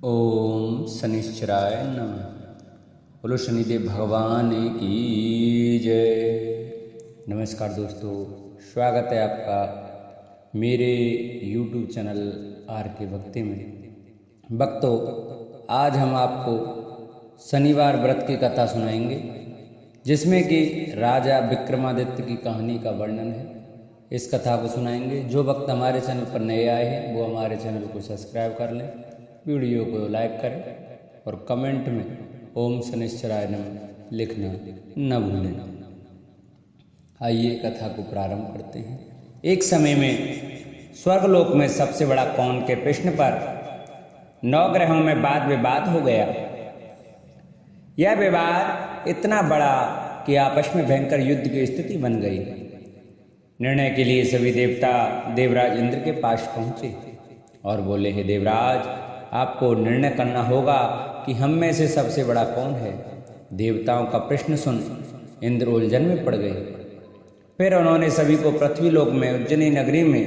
ओम शनिश्चराय नमः। बोलो शनिदेव भगवान की जय। नमस्कार दोस्तों, स्वागत है आपका मेरे YouTube चैनल आर के भक्ति में। भक्तों, आज हम आपको शनिवार व्रत की कथा सुनाएंगे, जिसमें कि राजा विक्रमादित्य की कहानी का वर्णन है। इस कथा को सुनाएंगे। जो भक्त हमारे चैनल पर नए आए हैं वो हमारे चैनल को सब्सक्राइब कर लें, वीडियो को लाइक करें और कमेंट में ओम शनिश्चराय नमः लिखना न भूलें। आइए कथा को प्रारंभ करते हैं। एक समय में स्वर्गलोक में सबसे बड़ा कौन के प्रश्न पर 9 ग्रहों में वाद विवाद हो गया। यह विवाद इतना बड़ा कि आपस में भयंकर युद्ध की स्थिति बन गई। निर्णय के लिए सभी देवता देवराज इंद्र के पास पहुंचे और बोले, हे देवराज, आपको निर्णय करना होगा कि हम में से सबसे बड़ा कौन है। देवताओं का प्रश्न सुन इंद्र उलझन में पड़ गए। फिर उन्होंने सभी को पृथ्वीलोक में उज्जैनी नगरी में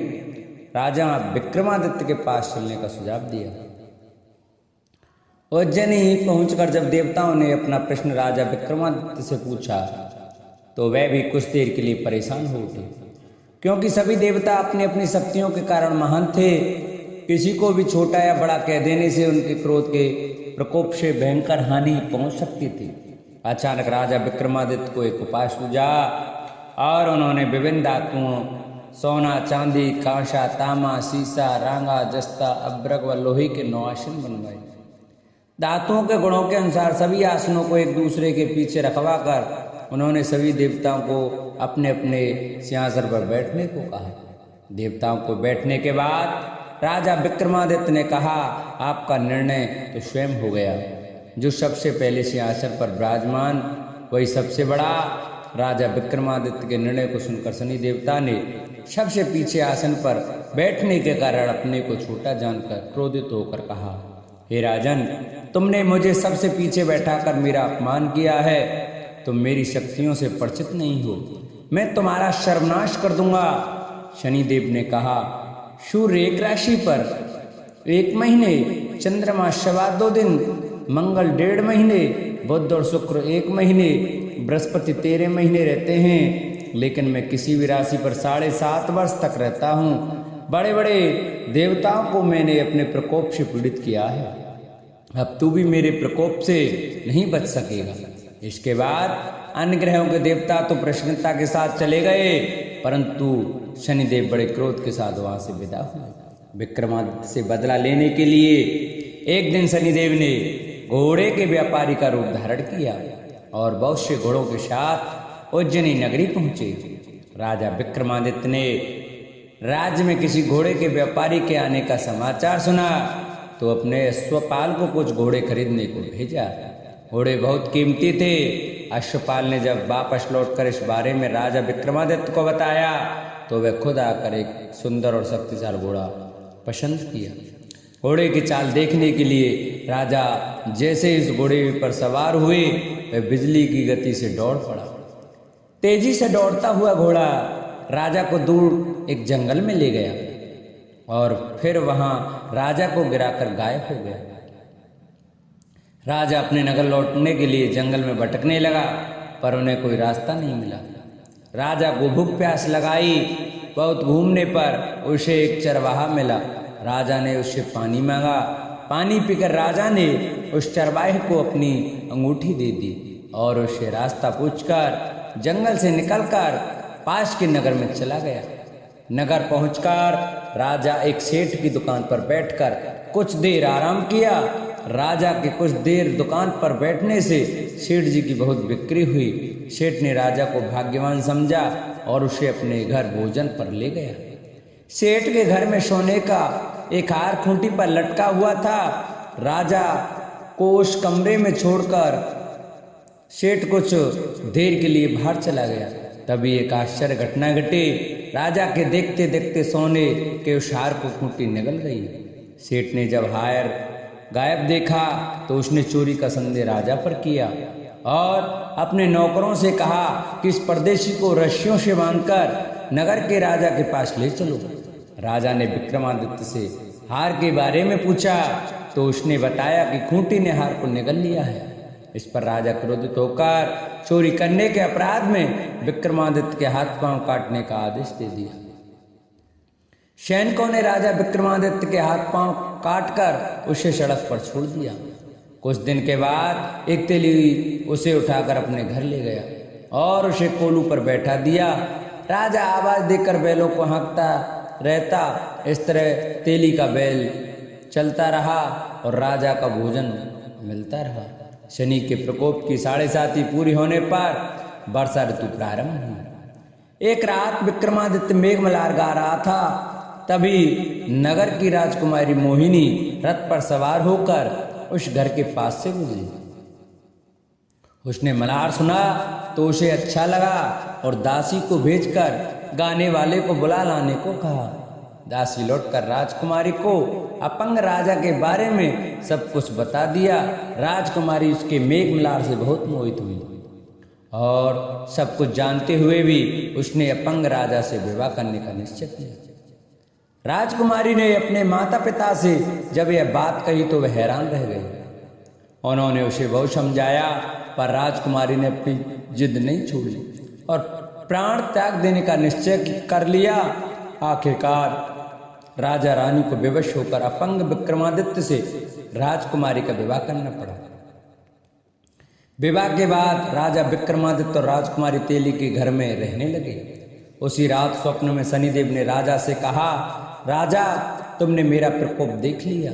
राजा विक्रमादित्य के पास चलने का सुझाव दिया। उज्जैनी पहुंचकर जब देवताओं ने अपना प्रश्न राजा विक्रमादित्य से पूछा तो वह भी कुछ देर के लिए परेशान हो उठे, क्योंकि सभी देवता अपनी अपनी शक्तियों के कारण महान थे। किसी को भी छोटा या बड़ा कह देने से उनके क्रोध के प्रकोप से भयंकर हानि पहुंच सकती थी। अचानक राजा विक्रमादित्य को एक उपाय सूझा और उन्होंने विभिन्न धातुओं सोना, चांदी, कांसा, तांबा, सीसा, रांगा, जस्ता, अब्रक व लोहे के 9 आसन बनवाए। धातुओं के गुणों के अनुसार सभी आसनों को एक दूसरे के पीछे रखवा कर उन्होंने सभी देवताओं को अपने अपने सिंहासन पर बैठने को कहा। देवताओं को बैठने के बाद राजा विक्रमादित्य ने कहा, आपका निर्णय तो स्वयं हो गया। जो सबसे पहले सिंहासन पर विराजमान वही सबसे बड़ा। राजा विक्रमादित्य के निर्णय को सुनकर शनि देवता ने सबसे पीछे आसन पर बैठने के कारण अपने को छोटा जानकर क्रोधित होकर कहा, हे राजन, तुमने मुझे सबसे पीछे बैठाकर मेरा अपमान किया है। तुम मेरी शक्तियों से परिचित नहीं हो। मैं तुम्हारा सर्वनाश कर दूंगा। शनिदेव ने कहा, सूर्य एक राशि पर 1 महीने, चंद्रमा 2.25 दिन, मंगल 1.5 महीने, बुध और शुक्र 1 महीने, बृहस्पति 13 महीने रहते हैं, लेकिन मैं किसी भी राशि पर 7.5 वर्ष तक रहता हूँ। बड़े बड़े देवताओं को मैंने अपने प्रकोप से पीड़ित किया है। अब तू भी मेरे प्रकोप से नहीं बच सकेगा। इसके बाद अन्य ग्रहों के देवता तो प्रसन्नता के साथ चले गए, परंतु शनिदेव बड़े क्रोध के साथ वहां से विदा हुए। विक्रमादित्य से बदला लेने के लिए एक दिन शनिदेव ने घोड़े के व्यापारी का रूप धारण किया और बहुत से घोड़ों के साथ उज्जैनी नगरी पहुंचे। राजा विक्रमादित्य ने राज्य में किसी घोड़े के व्यापारी के आने का समाचार सुना तो अपने अश्वपाल को कुछ घोड़े खरीदने को भेजा। घोड़े बहुत कीमती थे। अश्वपाल ने जब वापस लौटकर इस बारे में राजा विक्रमादित्य को बताया तो वह खुद आकर एक सुंदर और शक्तिशाली घोड़ा पसंद किया। घोड़े की चाल देखने के लिए राजा जैसे इस घोड़े पर सवार हुए, वह बिजली की गति से दौड़ पड़ा। तेजी से दौड़ता हुआ घोड़ा राजा को दूर एक जंगल में ले गया और फिर वहां राजा को गिराकर गायब हो गया। राजा अपने नगर लौटने के लिए जंगल में भटकने लगा, पर उन्हें कोई रास्ता नहीं मिला। राजा को भूख प्यास लगाई। बहुत घूमने पर उसे एक चरवाहा मिला। राजा ने उससे पानी मांगा। पानी पीकर राजा ने उस चरवाहे को अपनी अंगूठी दे दी और उससे रास्ता पूछकर जंगल से निकलकर पास के नगर में चला गया। नगर पहुंचकर राजा एक सेठ की दुकान पर बैठकर कुछ देर आराम किया। राजा के कुछ देर दुकान पर बैठने से सेठ जी की बहुत बिक्री हुई। सेठ ने राजा को भाग्यवान समझा और उसे अपने घर भोजन पर ले गया। सेठ के घर में सोने का एक हार खूंटी पर लटका हुआ था। राजा को उस कमरे में छोड़कर सेठ कुछ देर के लिए बाहर चला गया। तभी एक आश्चर्य घटना घटी। राजा के देखते देखते सोने के उस हार को खूंटी निगल गई। सेठ ने जब हार गायब देखा तो उसने चोरी का संदेह राजा पर किया और अपने नौकरों से कहा कि इस परदेशी को रस्सियों से बांधकर नगर के राजा के पास ले चलो। राजा ने विक्रमादित्य से हार के बारे में पूछा तो उसने बताया कि खूंटी ने हार को निगल लिया है। इस पर राजा क्रोधित होकर चोरी करने के अपराध में विक्रमादित्य के हाथ पांव काटने का आदेश दे दिया। सैनिकों ने राजा विक्रमादित्य के हाथ पांव काटकर उसे सड़क पर छोड़ दिया। कुछ दिन के बाद एक तेली उसे उठाकर अपने घर ले गया और उसे कोलू पर बैठा दिया। राजा आवाज देकर बैलों को हाँकता रहता। इस तरह तेली का बैल चलता रहा और राजा का भोजन मिलता रहा। शनि के प्रकोप की 7.5 पूरी होने पर वर्षा ऋतु प्रारंभ हुई। एक रात विक्रमादित्य मेघमल्हार गा रहा था, तभी नगर की राजकुमारी मोहिनी रथ पर सवार होकर उस घर के पास से गुजरी। उसने मल्हार सुना तो उसे अच्छा लगा और दासी को भेजकर गाने वाले को बुला लाने को कहा। दासी लौटकर राजकुमारी को अपंग राजा के बारे में सब कुछ बता दिया। राजकुमारी उसके मेघमल्हार से बहुत मोहित हुई और सब कुछ जानते हुए भी उसने अपंग राजा से विवाह करने का निश्चय किया। राजकुमारी ने अपने माता पिता से जब यह बात कही तो वह हैरान रह गए। उन्होंने उसे बहुत समझाया, पर राजकुमारी ने अपनी जिद नहीं छोड़ी और प्राण त्याग देने का निश्चय कर लिया। आखिरकार राजा रानी को विवश होकर अपंग विक्रमादित्य से राजकुमारी का विवाह करना पड़ा। विवाह के बाद राजा विक्रमादित्य और राजकुमारी तेली के घर में रहने लगे। उसी रात स्वप्न में शनिदेव ने राजा से कहा, राजा, तुमने मेरा प्रकोप देख लिया।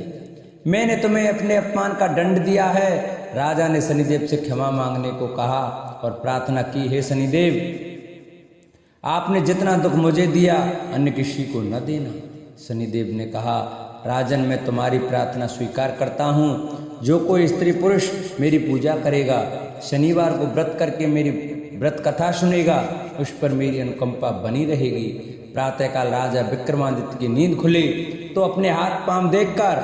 मैंने तुम्हें अपने अपमान का दंड दिया है। राजा ने शनिदेव से क्षमा मांगने को कहा और प्रार्थना की, हे शनिदेव, आपने जितना दुख मुझे दिया अन्य किसी को न देना। शनिदेव ने कहा, राजन, मैं तुम्हारी प्रार्थना स्वीकार करता हूँ। जो कोई स्त्री पुरुष मेरी पूजा करेगा, शनिवार को व्रत करके मेरी व्रत कथा सुनेगा, उस पर मेरी अनुकंपा बनी रहेगी। प्रातःकाल राजा विक्रमादित्य की नींद खुली तो अपने हाथ पांव देखकर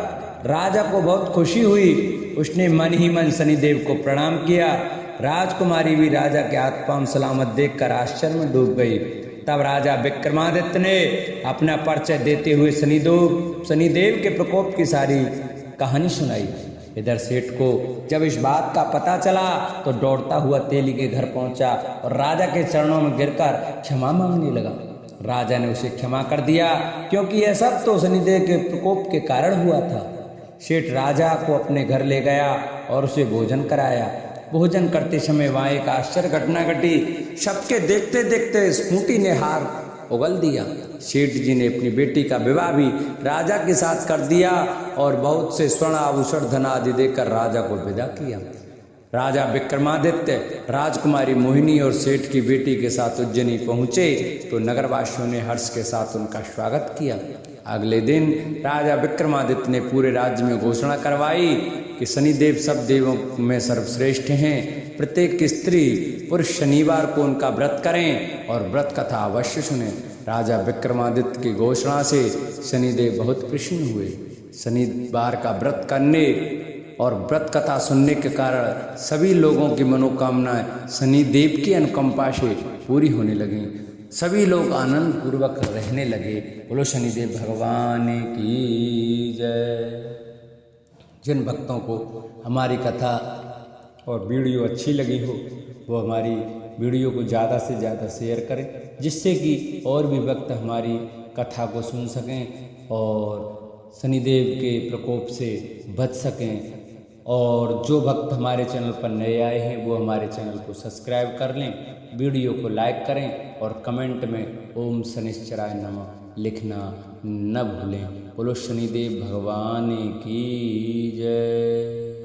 राजा को बहुत खुशी हुई। उसने मन ही मन शनिदेव को प्रणाम किया। राजकुमारी भी राजा के हाथ पांव सलामत देखकर आश्चर्य में डूब गई। तब राजा विक्रमादित्य ने अपना परिचय देते हुए शनिदेव के प्रकोप की सारी कहानी सुनाई। इधर सेठ को जब इस बात का पता चला तो दौड़ता हुआ तेली के घर पहुंचा और राजा के चरणों में गिरकर क्षमा मांगने लगा। राजा ने उसे क्षमा कर दिया, क्योंकि यह सब तो शनिदेव के प्रकोप के कारण हुआ था। सेठ राजा को अपने घर ले गया और उसे भोजन कराया। भोजन करते समय वहाँ एक आश्चर्य घटना घटी। सबके देखते देखते खूंटी ने हार उगल दिया। सेठ जी ने अपनी बेटी का विवाह भी राजा के साथ कर दिया और बहुत से स्वर्ण आभूषण धन आदि देकर राजा को विदा किया। राजा विक्रमादित्य राजकुमारी मोहिनी और सेठ की बेटी के साथ उज्जैनी पहुँचे तो नगरवासियों ने हर्ष के साथ उनका स्वागत किया। अगले दिन राजा विक्रमादित्य ने पूरे राज्य में घोषणा करवाई कि शनिदेव सब देवों में सर्वश्रेष्ठ हैं। प्रत्येक स्त्री पुरुष शनिवार को उनका व्रत करें और व्रत कथा अवश्य सुने। राजा विक्रमादित्य की घोषणा से शनिदेव बहुत प्रसन्न हुए। शनिवार का व्रत करने और व्रत कथा सुनने के कारण सभी लोगों की मनोकामनाएं शनिदेव की अनुकंपा से पूरी होने लगीं। सभी लोग आनंद पूर्वक रहने लगे। बोलो शनिदेव भगवान की जय। जिन भक्तों को हमारी कथा और वीडियो अच्छी लगी हो वो हमारी वीडियो को ज़्यादा से ज़्यादा शेयर करें, जिससे कि और भी भक्त हमारी कथा को सुन सकें और शनिदेव के प्रकोप से बच सकें। और जो भक्त हमारे चैनल पर नए आए हैं वो हमारे चैनल को सब्सक्राइब कर लें, वीडियो को लाइक करें और कमेंट में ओम शनिश्चराय नमः लिखना न भूलें। बोलो शनिदेव भगवान की जय।